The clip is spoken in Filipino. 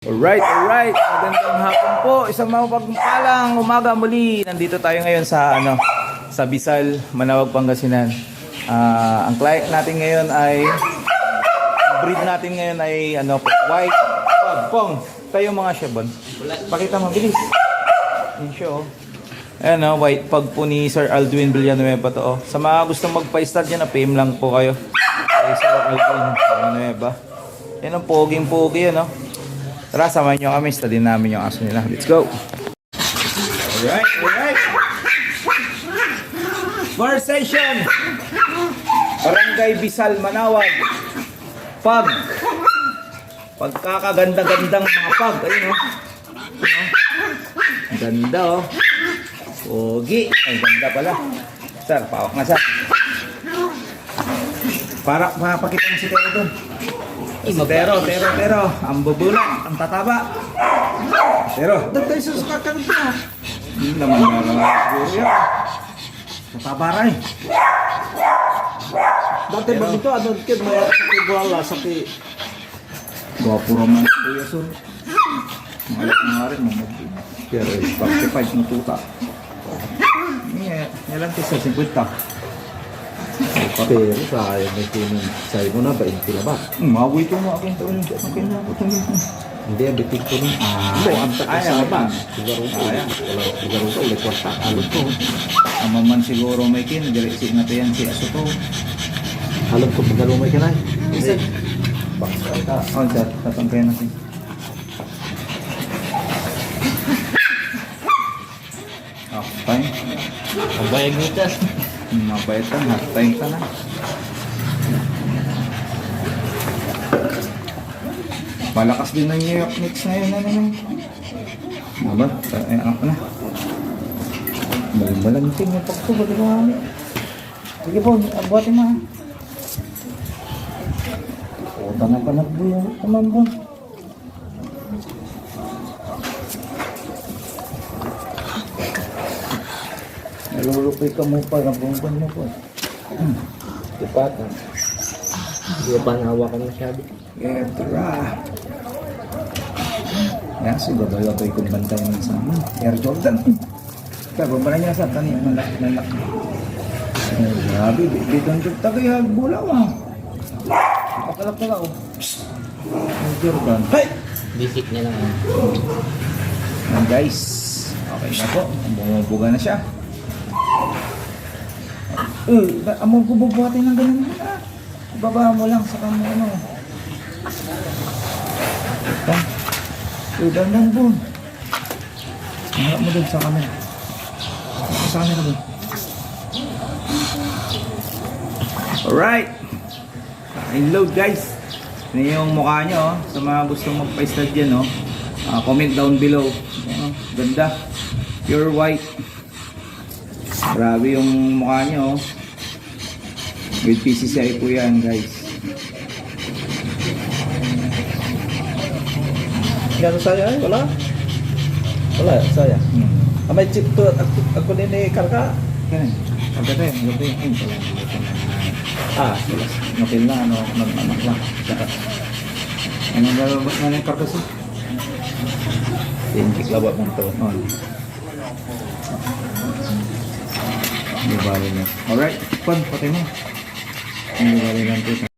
Alright. Magandang hapon po. Isang mapagpalang umaga muli. Nandito tayo ngayon sa sa Bisal, Manawag, Pangasinan. Ang client natin ngayon ay breed natin ngayon ay white pong. Tayo mga syabon. Pakita mo bilis. Yung show. Ayan white pug po ni Sir Aldwin Villanueva to. Sa mga gustong magpa-start yan, PM lang po kayo. Kay Sir Aldwin Villanueva. Yan ang poging-pogi Tara, samahan nyo kami. Study namin yung aso nila. Let's go! Alright. First session! Barangay Bisal, Manawag. Pug. Pagkakaganda-gandang mga pug. Ayun Ganda Pogi. Ay, ganda pala. Sir, pawak nga sir. Para mapakita mo si Tero doon. Pero, ang bubulak, ang tataba. Pero, dagday sa kakanta. Hindi naman siguro yan. Tataba rin. Dati ba dito, kid, may sakit buwala, sakit. Gwapo naman, Kuya Sur. Malak nga rin, mamagin. Pero, 45 ng tuta. Yan sa 50. Pero sayang may tinong sa'yo mo na, 20 na ba? Mawi ko mo aking taon. Hindi, ang bitig ko nun. Hindi, ang takas na ba? Siguro ko, ulit kwarta. Alot ko. Amaman siguro may kin, direct na yan si Aso to. Alot ko, pagkalumay ka na. Isa. Oh, sir, tatangkayan natin. Fine. Ang bayag nito. Mabait ka, half-time ka na. Malakas din ng New York Knicks ngayon. Aba, anak na. Malimbalanting yung pagtubad ng kami. Sige po, abuhatin mo. Puta na pa nagbuyo. Naman po. Nalulupay ka mo pa, nabunggan mo po. Tipat. Hindi pa nahawakan masyado. Tara. Yan, siguro kong bantay ng sama. Air Jordan. Kaya, bumara niya sa kanina. Malak. Grabe, dito ang tagay bulaw Pakalap Air Jordan. Hey! Basic niya lang. Yan guys. Okay na po. Bumubuga na siya. Among bubuhatin ng ganun muna. Ibaba mo lang sa kamo dandan po. Harap mo dun sa camera. Sa camera dun. Alright. Load guys. Ano yung mukha nyo sa mga gustong magpa-stud dyan comment down below. Ganda. Pure white. Grabe yung mukha nyo with PCCI po yan guys. Gano'n saya? Wala, saya. May chip to, ako din karka. Ganun. Ang ganda yun. Notil na, nag-anak lang. Anong lalabas na yung karkas eh? Tinjik lawat mo ito. Hindi bali na. Alright, pag patay mo. Hindi bali lang ito.